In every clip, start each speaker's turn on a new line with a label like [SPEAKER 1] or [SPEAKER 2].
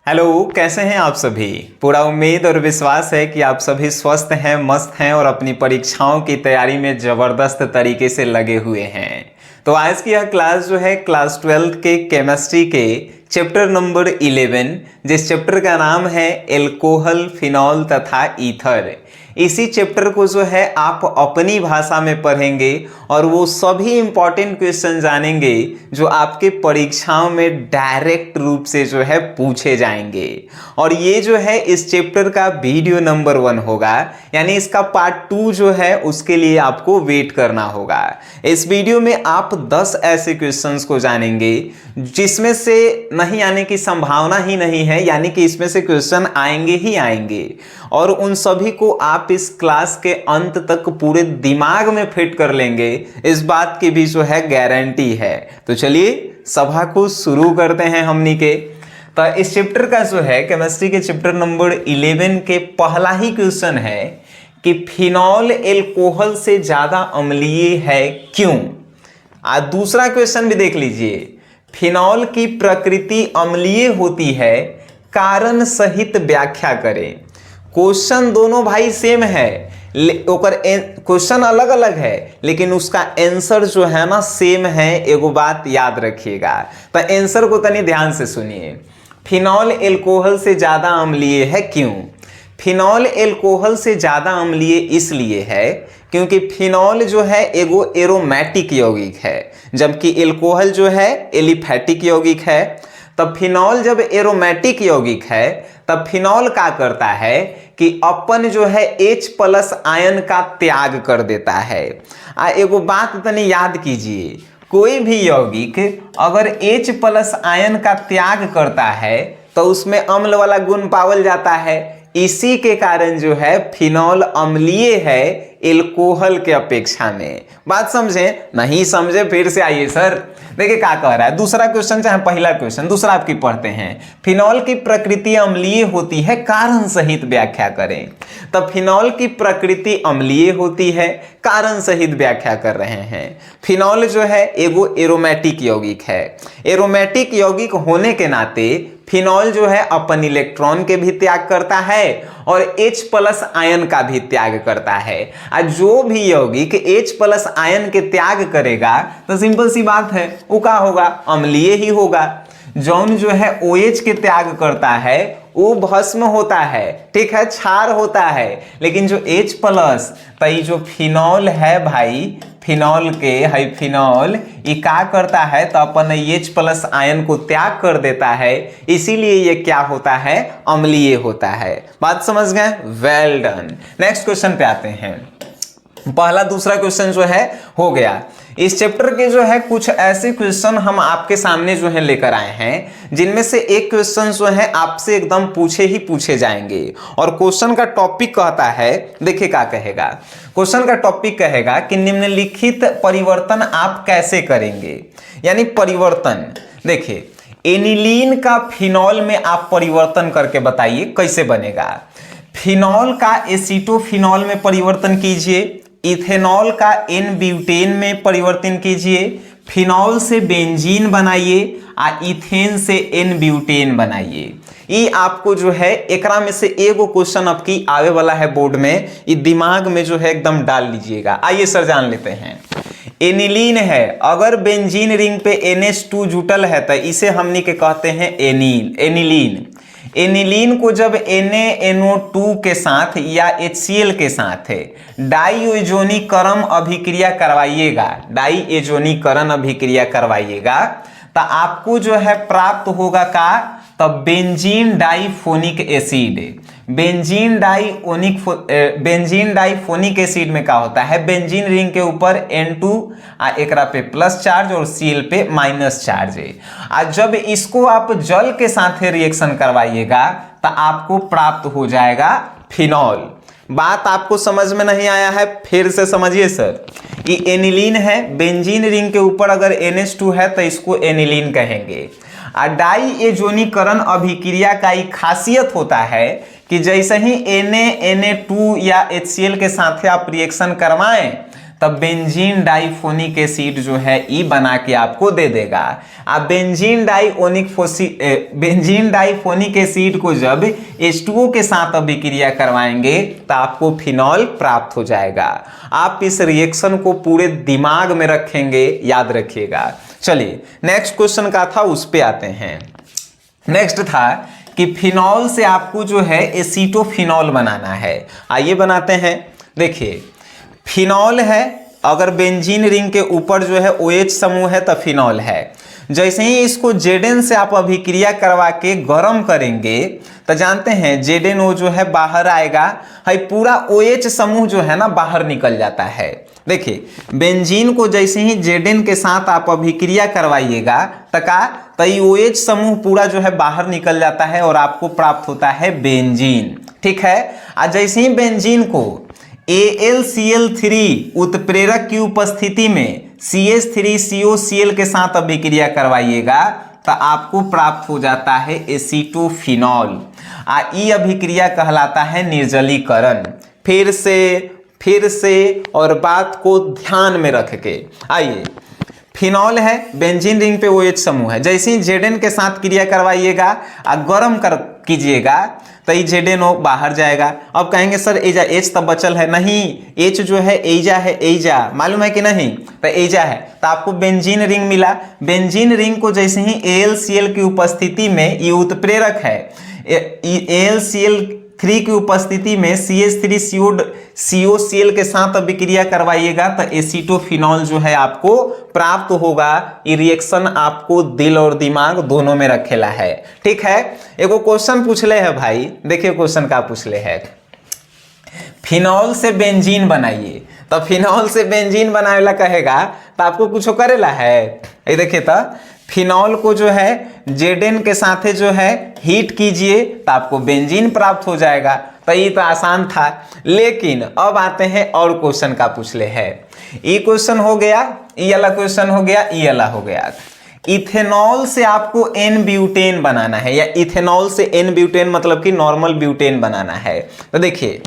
[SPEAKER 1] Hello, कैसे हैं आप सभी। पूरा उम्मीद और विश्वास है कि आप सभी स्वस्थ हैं, मस्त हैं और अपनी परीक्षाओं की तैयारी में ज़बरदस्त तरीके से लगे हुए हैं। तो आज की यह क्लास जो है क्लास 12 के केमिस्ट्री के चैप्टर नंबर 11, जिस चैप्टर का नाम है एल्कोहल, फिनॉल तथा ईथर। इसी चैप्टर को जो है आप अपनी भाषा में पढ़ेंगे और वो सभी इंपॉर्टेंट क्वेश्चन जानेंगे जो आपके परीक्षाओं में डायरेक्ट रूप से जो है पूछे जाएंगे। और ये जो है इस चैप्टर का वीडियो नंबर 1 होगा, यानी इसका पार्ट 2 जो है उसके लिए आपको वेट करना होगा। इस वीडियो में आप 10 ऐसे क्वेश्चंस को जानेंगे जिसमें से नहीं आने की संभावना ही नहीं है, यानी कि इसमें से क्वेश्चन आएंगे ही आएंगे और उन सभी को आप इस क्लास के अंत तक पूरे दिमाग में फिट कर लेंगे, इस बात की भी जो है गारंटी है। तो चलिए सभा को शुरू करते हैं हमनी के। तो इस चैप्टर का जो है केमिस्ट्री के चैप्टर नंबर 11 के पहला ही क्वेश्चन है कि फिनॉल एल्कोहल से ज्यादा अम्लीय है क्यों। आज दूसरा क्वेश्चन भी देख लीजिए, फिनॉल की प्रकृति अम्लीय होती है, कारण सहित व्याख्या करें। क्वेश्चन दोनों भाई सेम है, क्वेश्चन अलग अलग है लेकिन उसका आंसर जो है ना सेम है। एगो बात याद रखिएगा, तो आंसर को तनी ध्यान से सुनिए। फिनॉल एल्कोहल से ज्यादा अम्लीय है क्यों। फिनॉल एल्कोहल से ज्यादा अम्लीय इसलिए है क्योंकि फिनॉल जो है एगो एरोमेटिक यौगिक है, जबकि एल्कोहल जो है एलिफेटिक यौगिक है। तब फिनॉल जब एरोमेटिक यौगिक है तब फिनॉल क्या करता है कि अपन जो है H+ आयन का त्याग कर देता है। एगो बात तनी याद कीजिए, कोई भी यौगिक अगर H+ आयन का त्याग करता है तो उसमें अम्ल वाला गुण पावल जाता है। इसी के कारण जो है फिनॉल अम्लीय है एल्कोहल के अपेक्षा में। बात समझे, नहीं समझे फिर से आइए सर। देखिए क्या कह रहा है, दूसरा क्वेश्चन चाहे पहला क्वेश्चन, दूसरा आपकी पढ़ते हैं। फिनॉल की प्रकृति अम्लीय होती है, कारण सहित व्याख्या करें। तब फिनॉल की प्रकृति अम्लीय होती है, कारण सहित व्याख्या कर रहे हैं। फिनॉल जो है एगो एरोमेटिक यौगिक है। एरोमेटिक यौगिक होने के नाते फिनॉल जो है अपन इलेक्ट्रॉन के भी त्याग करता है और H+ आयन का भी त्याग करता है। और जो भी यौगिक H+ आयन के त्याग करेगा तो सिंपल सी बात है वो क्या होगा, अम्लीय ही होगा। जौन जो है OH के त्याग करता है वो भस्म होता है, ठीक है, क्षार होता है। लेकिन जो H+ तो ये जो फिनॉल है भाई, फिनॉल के है फिनॉल ये क्या करता है तो अपन H+ आयन को त्याग कर देता है, इसीलिए ये क्या होता है, अम्लीय होता है। बात समझ गए, वेल डन। नेक्स्ट क्वेश्चन पे आते हैं। पहला दूसरा क्वेश्चन जो है हो गया। इस चैप्टर के जो है कुछ ऐसे क्वेश्चन हम आपके सामने जो है लेकर आए हैं जिनमें से एक क्वेश्चन जो है आपसे एकदम पूछे जाएंगे। और क्वेश्चन का टॉपिक कहता है, देखिए क्या कहेगा, क्वेश्चन का टॉपिक कहेगा कि निम्नलिखित परिवर्तन आप कैसे करेंगे। यानी परिवर्तन, देखिए एनिलीन का फिनॉल में आप परिवर्तन करके बताइए कैसे बनेगा। फिनॉल का एसीटोफिनॉल में परिवर्तन कीजिए, इथेनॉल का N-ब्यूटेन में परिवर्तन कीजिए, फिनॉल से बेंजीन बनाइए और इथेन से N-ब्यूटेन बनाइए। ये आपको जो है एकरा में से एगो क्वेश्चन आपकी आवे वाला है बोर्ड में, ये दिमाग में जो है एकदम डाल लीजिएगा। आइए सर जान लेते हैं। एनिलीन है, अगर बेंजीन रिंग पे NH2 जुटल है तो इसे हमनी के कहते हैं एनिलीन। एनिलीन को जब NaNO2 के साथ या HCl के साथ डाईओजोनीकरण अभिक्रिया करवाइएगा, तो आपको जो है प्राप्त होगा का, तब बेंजीन डाइफोनिक एसिड। बेंजीन डाइफोनिक एसिड में क्या होता है, बेंजीन रिंग के ऊपर N2 एकरा पे प्लस चार्ज और Cl पे माइनस चार्ज है। और जब इसको आप जल के साथ रिएक्शन करवाइएगा तो आपको प्राप्त हो जाएगा फिनॉल। बात आपको समझ में नहीं आया है, फिर से समझिए सर। ये एनिलीन है, बेंजीन रिंग के ऊपर अगर NH2 है तो इसको एनिलीन कहेंगे। डाईओजोनीकरण अभिक्रिया का एक खासियत होता है कि जैसे ही Na Na2 या HCl के साथ आप रिएक्शन करवाएं तब बेंजीन डाइफोनिक एसिड जो है ई बना के आपको दे देगा। आप बेंजीन डाइफोनिक एसिड को जब H2O के साथ अभिक्रिया करवाएंगे तो आपको फिनॉल प्राप्त हो जाएगा। आप इस रिएक्शन को पूरे दिमाग में रखेंगे, याद रखिएगा। चलिए नेक्स्ट क्वेश्चन का था, उस पे आते हैं। नेक्स्ट था कि फिनॉल से आपको जो है एसीटोफिनॉल बनाना है। आइए बनाते हैं। देखिए फिनॉल है, अगर बेंजीन रिंग के ऊपर जो है OH समूह है तो फिनॉल है। जैसे ही इसको Zn से आप अभिक्रिया करवा के गर्म करेंगे तो जानते हैं ZnO जो है बाहर आएगा, है पूरा OH समूह जो है ना बाहर निकल जाता है। देखिए बेंजीन को जैसे ही Zn के साथ आप अभिक्रिया करवाइएगा तो ये OH समूह पूरा जो है बाहर निकल जाता है और आपको प्राप्त होता है बेंजीन। ठीक है। आज जैसे ही बेंजीन को AlCl3 उत्प्रेरक की उपस्थिति में CH3COCl के साथ अभिक्रिया करवाइएगा तो आपको प्राप्त हो जाता है एसीटोफिनॉल। ई अभिक्रिया कहलाता है निर्जलीकरण। फिर से और बात को ध्यान में रख के आइए, फिनॉल है, बेंजीन रिंग पे OH समूह है। जैसे ही Zn के साथ क्रिया करवाइएगा और गर्म कीजिएगा तो ये ZnO बाहर जाएगा। अब कहेंगे सर एजा H तब बचल है, नहीं H जो है एजा है, एजा मालूम है कि नहीं, तो एजा है तो आपको बेंजीन रिंग मिला। बेंजीन रिंग को जैसे ही AlCl की उपस्थिति में, ये उत्प्रेरक है, AlCl3 की उपस्थिति में CH3COCl के साथ अभिक्रिया करवाइएगा तो एसीटोफिनॉल जो है आपको प्राप्त होगा। ये रिएक्शन आपको दिल और दिमाग दोनों में रखेला है। ठीक है। एगो क्वेश्चन पूछले है भाई, देखिए क्वेश्चन का पूछले है, फिनॉल से बेंजीन बनाइए। तो फिनॉल से बेंजीन बनावेला कहेगा तो आपको कुछ करेला है। ये देखिए तो फिनॉल को जो है Zn के साथ जो है हीट कीजिए तो आपको बेंजीन प्राप्त हो जाएगा। तो ये तो आसान था। लेकिन अब आते हैं और क्वेश्चन का पूछले है। ये क्वेश्चन हो गया, ये वाला क्वेश्चन हो गया, ये वाला हो गया। इथेनॉल से आपको N-ब्यूटेन बनाना है, या इथेनॉल से N-ब्यूटेन मतलब कि नॉर्मल ब्यूटेन बनाना है। तो देखिए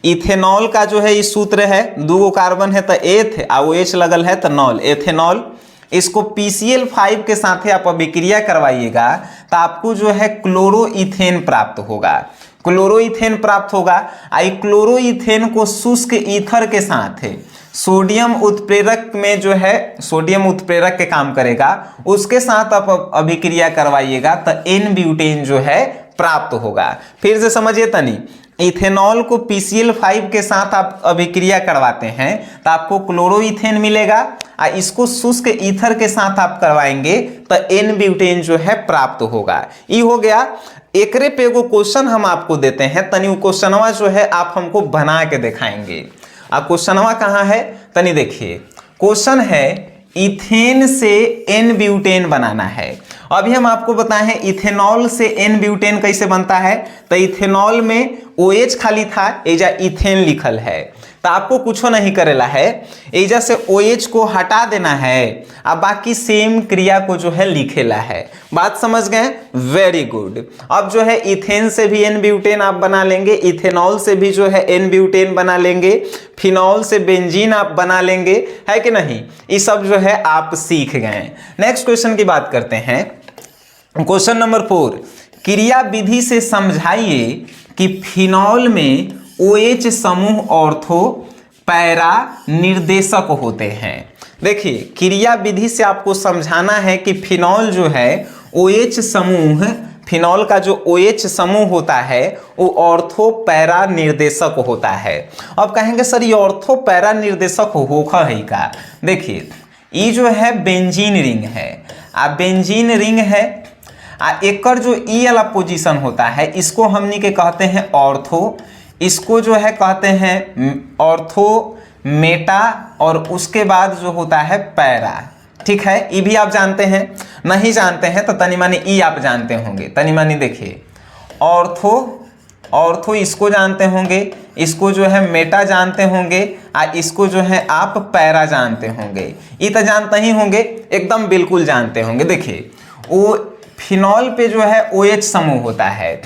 [SPEAKER 1] इथेनॉल का जो है इस सूत्र है, 2 कार्बन है तो एथ और OH लगल है तो नॉल, एथेनॉल। इसको PCl5 के साथ आप अभिक्रिया करवाइएगा तो आपको जो है क्लोरोइथेन प्राप्त होगा। क्लोरोइथेन प्राप्त होगा। आई क्लोरोइथेन को शुष्क ईथर के साथ है सोडियम उत्प्रेरक में जो है, सोडियम उत्प्रेरक के काम करेगा, उसके साथ आप अभिक्रिया करवाइएगा तो N-ब्यूटेन जो है प्राप्त होगा। फिर से समझिए तनी, इथेनॉल को PCl5 के साथ आप अभिक्रिया करवाते हैं तो आपको क्लोरोइथेन मिलेगा, और इसको शुष्क ईथर के साथ आप करवाएंगे तो N-ब्यूटेन जो है प्राप्त होगा। ये हो गया। एकरे पे एगो क्वेश्चन हम आपको देते हैं, तनी क्वेश्चनवा जो है आप हमको बना के दिखाएंगे। अब क्वेश्चनवा कहाँ है तनी देखिए। क्वेश्चन है इथेन से N-ब्यूटेन बनाना है। अभी हम आपको बताए हैं इथेनॉल से N-ब्यूटेन कैसे बनता है। तो इथेनॉल में OH खाली था, एजा इथेन लिखल है, तो आपको कुछ नहीं करेला है, एजा से OH को हटा देना है, अब बाकी सेम क्रिया को जो है लिखेला है। बात समझ गए? Very good. अब जो है इथेन से भी N-ब्यूटेन आप बना लेंगे, इथेनॉल से भी जो है N-ब्यूटेन बना लेंगे, फिनॉल से बेंजीन आप बना लेंगे, है कि नहीं। ये सब जो है आप सीख गए। नेक्स्ट क्वेश्चन की बात करते हैं। क्वेश्चन नंबर 4, क्रिया विधि से समझाइए कि फिनॉल में OH समूह ऑर्थो पैरा निर्देशक होते हैं। देखिए क्रिया विधि से आपको समझाना है कि फिनॉल जो है OH समूह, फिनॉल का जो OH समूह होता है वो ऑर्थो पैरा निर्देशक होता है। अब कहेंगे सर ये ऑर्थो पैरा निर्देशक होखा है का। देखिए ये जो है बेंजीन रिंग है, बेंजीन रिंग है, एकर जो ई वाला पोजीशन होता है इसको हमनी के कहते हैं ऑर्थो, इसको जो है कहते हैं ऑर्थो मेटा, और उसके बाद जो होता है पैरा। ठीक है, ये भी आप जानते हैं। नहीं जानते हैं तो तनी मानी ई आप जानते होंगे। तनी मानी देखिए ऑर्थो इसको जानते होंगे, इसको जो है मेटा जानते होंगे, और इसको जो है आप पैरा जानते होंगे। ये तो जानते ही होंगे, एकदम बिल्कुल जानते होंगे। देखिए वो फिनॉल पे जो है OH समूह होता है,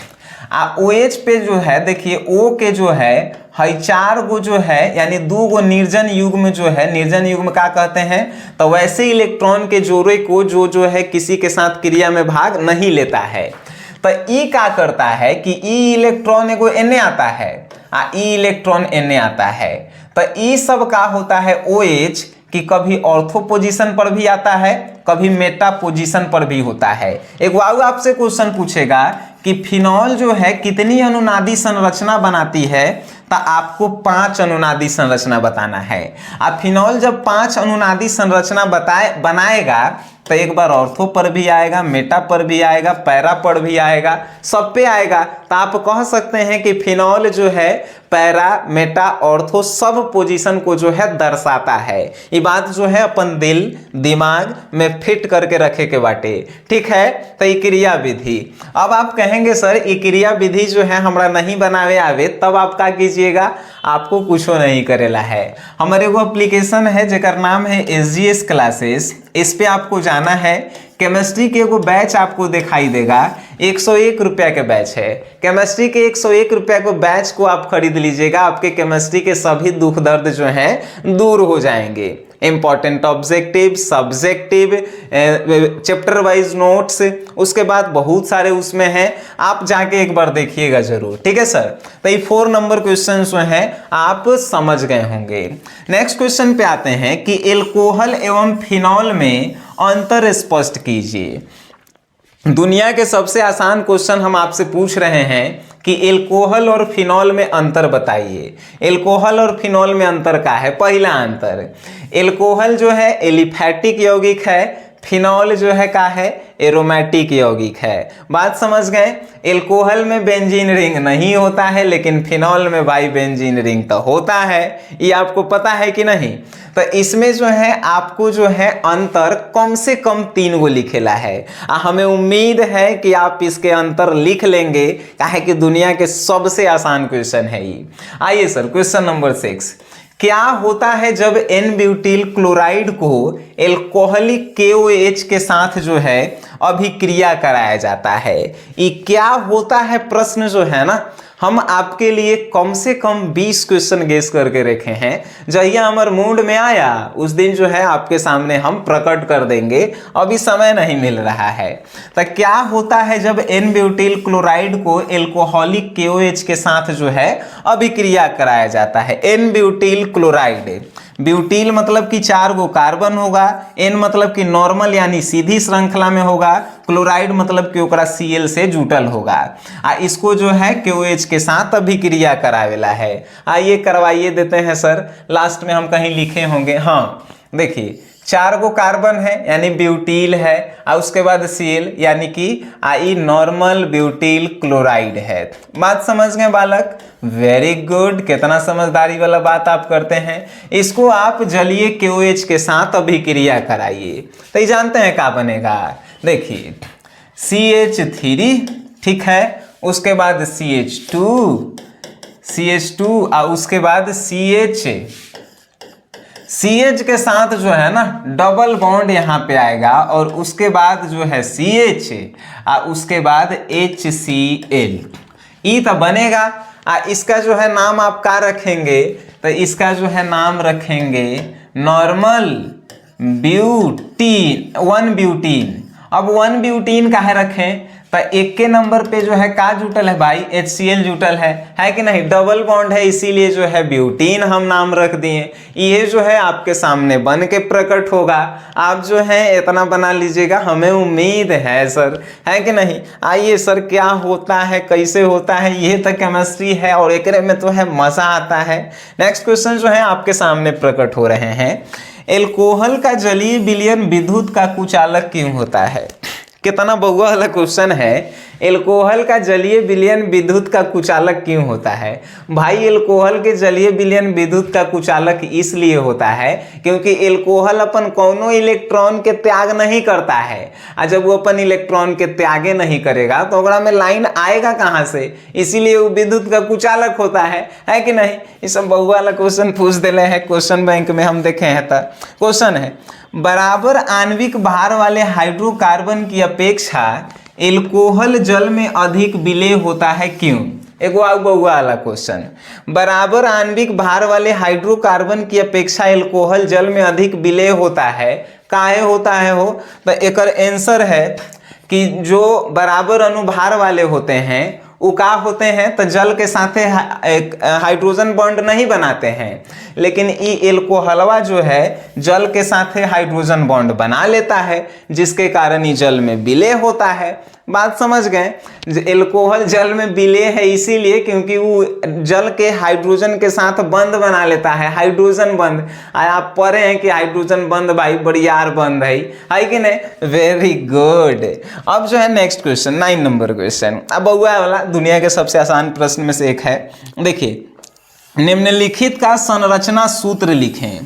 [SPEAKER 1] OH पे जो है देखिए O के जो है 4 गो जो है यानी 2 गो निर्जन युग्म जो है, निर्जन युग्म क्या कहते हैं, तो वैसे इलेक्ट्रॉन के जोड़े को जो है किसी के साथ क्रिया में भाग नहीं लेता है। तो E क्या करता है कि E इलेक्ट्रॉन एगो Na आता है, E इलेक्ट्रॉन Na आता है। तो E सब का होता है OH कि कभी ऑर्थो पोजीशन पर भी आता है, कभी मेटा पोजीशन पर भी होता है। एक वाव आपसे क्वेश्चन पूछेगा कि फिनॉल जो है कितनी अनुनादी संरचना बनाती है, तो आपको 5 अनुनादी संरचना बताना है। अब फिनॉल जब 5 अनुनादी संरचना बनाएगा तो एक बार ऑर्थो पर भी आएगा, मेटा पर भी आएगा, पैरा पर भी आएगा, सब पे आएगा। तो आप कह सकते हैं कि फिनॉल जो है पैरा, मेटा, ऑर्थो सब पोजीशन को जो है दर्शाता है। ये बात जो है अपन दिल दिमाग में फिट करके रखे के बाटे, ठीक है। तो ये क्रिया विधि, अब आप कहेंगे सर ये क्रिया विधि जो है हमरा नहीं बनावे आवे, तब आप क्या कीजिएगा, आपको कुछ नहीं करेला है। हमारे वो एप्लीकेशन है जेकर नाम है SGS क्लासेस, इस पे आपको जाना है। केमिस्ट्री के एगो बैच आपको दिखाई देगा, 101 रुपया के बैच है। केमिस्ट्री के 101 रुपया को बैच को आप खरीद लीजिएगा, आपके केमिस्ट्री के सभी दुख दर्द जो हैं दूर हो जाएंगे। Important objective, subjective, chapter wise notes, उसके बाद बहुत सारे उसमें हैं, आप जाके एक बार देखिएगा जरूर, ठीक है सर। तो ये 4 नंबर क्वेश्चन जो हैं आप समझ गए होंगे। नेक्स्ट क्वेश्चन पे आते हैं कि एल्कोहल एवं फिनॉल में अंतर स्पष्ट कीजिए। दुनिया के सबसे आसान क्वेश्चन हम आपसे पूछ रहे हैं कि एल्कोहल और फिनॉल में अंतर बताइए। एल्कोहल और फिनॉल में अंतर क्या है? पहला अंतर, एल्कोहल जो है एलिफैटिक यौगिक है, फिनॉल जो है क्या है, एरोमेटिक यौगिक है। बात समझ गए? एल्कोहल में बेंजीन रिंग नहीं होता है, लेकिन फिनॉल में बाई बेंजीन रिंग तो होता है। ये आपको पता है कि नहीं? तो इसमें जो है आपको जो है अंतर कम से कम 3 गो लिखेला है। हमें उम्मीद है कि आप इसके अंतर लिख लेंगे, काहे कि दुनिया के सबसे आसान क्वेश्चन है ये। आइए सर, क्वेश्चन नंबर 6, क्या होता है जब N-ब्यूटिल क्लोराइड को एल्कोहलिक KOH के साथ जो है अभिक्रिया कराया जाता है? ये क्या होता है प्रश्न जो है ना, हम आपके लिए कम से कम 20 क्वेश्चन गेस करके रखे हैं। जहिया हमारे मूड में आया उस दिन जो है आपके सामने हम प्रकट कर देंगे, अभी समय नहीं मिल रहा है। तो क्या होता है जब N-ब्यूटिल क्लोराइड को एल्कोहलिक KOH के साथ जो है अभिक्रिया कराया जाता है? N-ब्यूटिल क्लोराइड, ब्यूटिल मतलब कि 4 गो कार्बन होगा, N मतलब कि नॉर्मल यानी सीधी श्रृंखला में होगा, क्लोराइड मतलब कि ओकरा Cl से जुटल होगा। इसको जो है KOH के साथ अभिक्रिया करावेला है। आइए करवाइए देते हैं सर, लास्ट में हम कहीं लिखे होंगे। हाँ देखिए, 4 गो कार्बन है यानी ब्यूटिल है, और उसके बाद Cl यानी कि आई नॉर्मल ब्यूटिल क्लोराइड है। बात समझ गए बालक? वेरी गुड, कितना समझदारी वाला बात आप करते हैं। इसको आप जलीय KOH के साथ अभिक्रिया कराइए, तो ये जानते हैं क्या बनेगा? देखिए CH3, ठीक है, उसके बाद CH2 और उसके बाद CH के साथ जो है ना डबल बॉन्ड यहाँ पे आएगा, और उसके बाद जो है CH और उसके बाद HCl, ई तो बनेगा। इसका जो है नाम आप क्या रखेंगे? तो इसका जो है नाम रखेंगे नॉर्मल ब्यूटीन, 1 ब्यूटीन। अब 1 ब्यूटीन काहे रखें? तो 1 के नंबर पे जो है का जुटल है भाई, HCl जुटल है कि नहीं? डबल बॉन्ड है, इसीलिए जो है ब्यूटीन हम नाम रख दिए। ये जो है आपके सामने बन के प्रकट होगा। आप जो है इतना बना लीजिएगा, हमें उम्मीद है सर, है कि नहीं? आइए सर, क्या होता है, कैसे होता है, ये तो केमिस्ट्री है और एक में तो है मजा आता है। नेक्स्ट क्वेश्चन जो है आपके सामने प्रकट हो रहे हैं, एल्कोहल का जलीय विलयन विद्युत का कुचालक क्यों होता है? कितना बहुआ वाला क्वेश्चन है। एल्कोहल का जलीय विलयन विद्युत का कुचालक क्यों होता है? भाई एल्कोहल के जलीय विलयन विद्युत का कुचालक इसलिए होता है क्योंकि एल्कोहल अपन कोनो इलेक्ट्रॉन के त्याग नहीं करता है, और जब वो अपन इलेक्ट्रॉन के त्यागे नहीं करेगा तो ओकरा में लाइन आएगा कहाँ से? इसीलिए वो विद्युत का कुचालक होता है कि नहीं? ये सब बहुआ वाला क्वेश्चन पूछ दिले हैं क्वेश्चन बैंक में, हम देखे हैं। तो क्वेश्चन है, बराबर आणविक भार वाले हाइड्रोकार्बन की अपेक्षा एल्कोहल जल में अधिक विलेय होता है क्यों? एगो आउ बउआ वाला क्वेश्चन। बराबर आणविक भार वाले हाइड्रोकार्बन की अपेक्षा एल्कोहल जल में अधिक विलेय होता है, काहे होता है हो? तो एकर आंसर है कि जो बराबर अनुभार वाले होते हैं वो का होते हैं तो जल के साथ हाइड्रोजन बॉन्ड नहीं बनाते हैं, लेकिन ये एल्कोहलवा जो है जल के साथ हाइड्रोजन बॉन्ड बना लेता है, जिसके कारण ये जल में विलेय होता है। बात समझ गए? एल्कोहल जल में विलेय है इसीलिए क्योंकि वो जल के हाइड्रोजन के साथ बंध बना लेता है, हाइड्रोजन बंध। आप पढ़े हैं कि हाइड्रोजन बंध भाई बड़ियार बंध है कि नहीं? Very good. अब जो है नेक्स्ट क्वेश्चन 9 नंबर क्वेश्चन। अब बउआ वाला दुनिया के सबसे आसान प्रश्न में से एक है। देखिए, निम्नलिखित का संरचना सूत्र लिखें।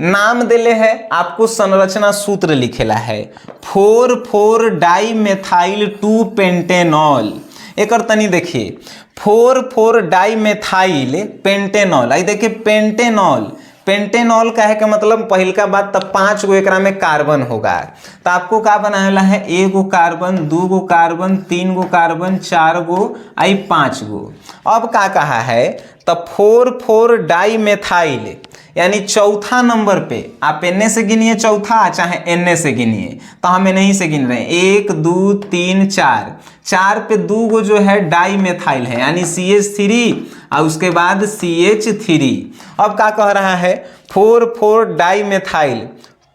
[SPEAKER 1] नाम दिले है आपको, संरचना सूत्र लिखेला है 4,4 डाइमेथाइल 2 पेंटेनॉल। एक तनी देखिए 4,4 डाइमेथाइल पेंटेनॉल। आई देखिए पेंटेनॉल, पेंटेनॉल का है का मतलब पहिल का बात तब 5 गो एकरा में कार्बन होगा, तो आपको का बनावेला है 1 गो कार्बन, 2 गो कार्बन, 3 गो कार्बन, 4 गो आई 5 गो। अब का कहा है तब 4,4 डाइमेथाइल यानी चौथा नंबर पे आप एन से गिनिए चौथा, चाहे एन से गिनिए, तो हम नहीं से गिन रहे हैं। 1 2 3 4, 4 पे 2 गो जो है डाइमेथाइल है यानी CH3 और उसके बाद CH3। अब क्या कह रहा है 4,4 डाइमेथाइल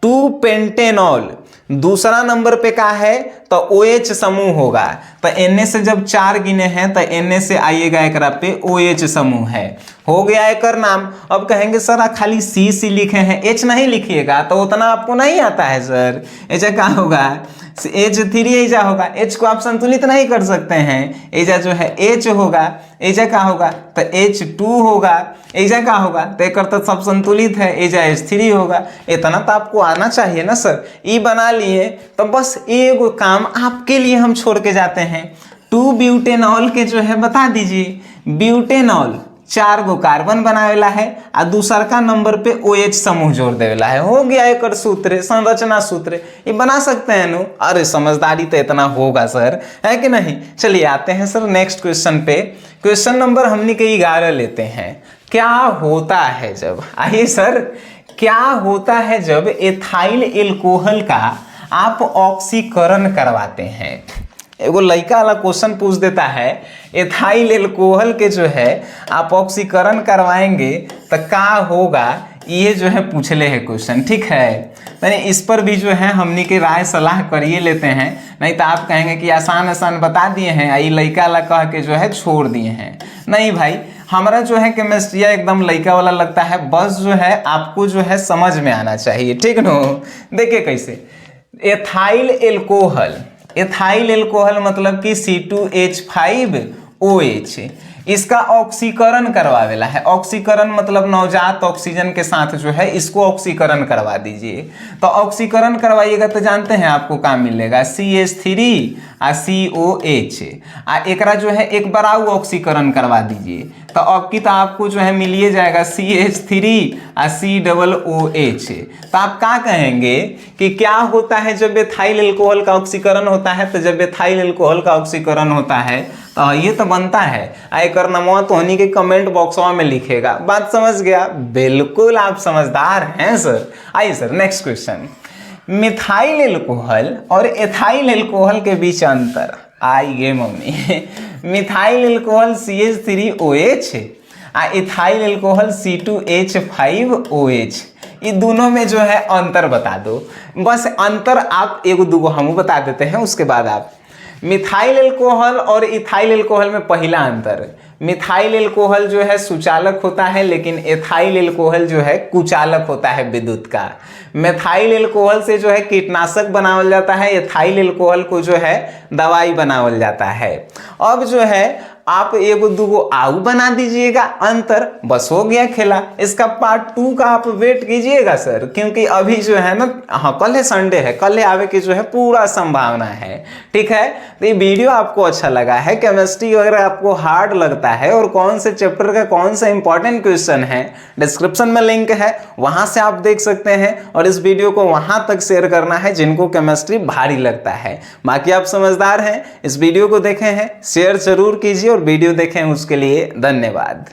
[SPEAKER 1] 2 पेंटेनॉल। दूसरा नंबर पे का है तो OH समूह होगा, तो Na से जब 4 गिने हैं तो Na से आइएगा एकरा पे OH समूह है, हो गया एकर नाम। अब कहेंगे सर खाली C लिखे हैं, H नहीं लिखिएगा, तो उतना आपको नहीं आता है सर। ऐसा क्या होगा H3 ऐजा होगा, H को आप संतुलित नहीं कर सकते हैं, ऐजा जो है H होगा, ऐजा क्या होगा तो H2 होगा, ऐजा क्या होगा तो एक तो सब संतुलित है, ऐजा H3 होगा। इतना तो आपको आना चाहिए ना सर। ई बना लिए तो बस एगो काम आपके लिए हम छोड़ के जाते हैं। 2 ब्यूटेनॉल के जो है बता दीजिए। ब्यूटेनॉल 4 गो कार्बन बनावेला है और दूसर का नंबर पे OH समूह जोड़ देवेला है, हो गया एक सूत्र, संरचना सूत्र। ये बना सकते हैं नु? अरे समझदारी तो इतना होगा सर, है कि नहीं? चलिए आते हैं सर नेक्स्ट क्वेश्चन पे। क्वेश्चन नंबर हमने के 11 लेते हैं। क्या होता है जब, आइए सर, क्या होता है जब एथाइल एल्कोहल का आप ऑक्सीकरण करवाते हैं? एगो लड़का वाला क्वेश्चन पूछ देता है, एथाइल एल्कोहल के जो है आप ऑक्सीकरण करवाएंगे तो क्या होगा, ये जो है पूछले है क्वेश्चन, ठीक है? यानी इस पर भी जो है हमनी के राय सलाह करिए लेते हैं, नहीं तो आप कहेंगे कि आसान आसान बता दिए हैं, ये लड़का वाला कह के जो है छोड़ दिए हैं। नहीं भाई, हमारा जो है केमिस्ट्रिया एकदम लड़का वाला लगता है, बस जो है आपको जो है समझ में आना चाहिए, ठीक नो? देखिए कैसे एथाइल एल्कोहल, एथाइल एल्कोहल मतलब कि C2H5OH, इसका ऑक्सीकरण करवावेला है। ऑक्सीकरण मतलब नवजात ऑक्सीजन के साथ जो है इसको ऑक्सीकरण करवा दीजिए। तो ऑक्सीकरण करवाइएगा तो जानते हैं आपको क्या मिलेगा, CH3 और COH। एकरा जो है एक बार और ऑक्सीकरण करवा दीजिए तो अब की तो आपको जो है मिलिए जाएगा CH3 और COOH। तो आप क्या कहेंगे कि क्या होता है जब एथाइल एल्कोहल का ऑक्सीकरण होता है? तो जब एथाइल एल्कोहल का ऑक्सीकरण होता है तो ये तो बनता है, आयकर नमवा तो हनी के कमेंट बॉक्स में लिखेगा। बात समझ गया? बिल्कुल आप समझदार हैं सर। आइए sir next question. Methyl alcohol और एथाइल एल्कोहल के बीच अंतर। आइए मम्मी, मिथाइल एल्कोहल CH3OH और इथाइल एल्कोहल C2H5OH, ये दोनों में जो है अंतर बता दो। बस अंतर आप एगो दूगो हम बता देते हैं, उसके बाद आप। मिथाइल एल्कोहल और इथाइल एल्कोहल में पहला अंतर, मिथाइल एल्कोहल जो है सुचालक होता है लेकिन एथाइल एल्कोहल जो है कुचालक होता है विद्युत का। मिथाइल एल्कोहल से जो है कीटनाशक बनावल जाता है, एथाइल एल्कोहल को जो है दवाई बनावल जाता है। अब जो है आप एगो दूगो आऊ बना दीजिएगा, अंतर बस हो गया खेला। इसका पार्ट 2 का आप वेट कीजिएगा सर, क्योंकि अभी जो है ना, हाँ कल है संडे है, कल आवे की जो है पूरा संभावना है। ठीक है, तो ये वीडियो आपको अच्छा लगा है, केमिस्ट्री अगर आपको हार्ड लगता है और कौन से चैप्टर का कौन सा इंपॉर्टेंट क्वेश्चन है, डिस्क्रिप्शन में लिंक है, वहां से आप देख सकते हैं। और इस वीडियो को वहां तक शेयर करना है जिनको केमिस्ट्री भारी लगता है। बाकी आप समझदार हैं, इस वीडियो को देखे हैं, शेयर जरूर कीजिए और वीडियो देखें उसके लिए धन्यवाद।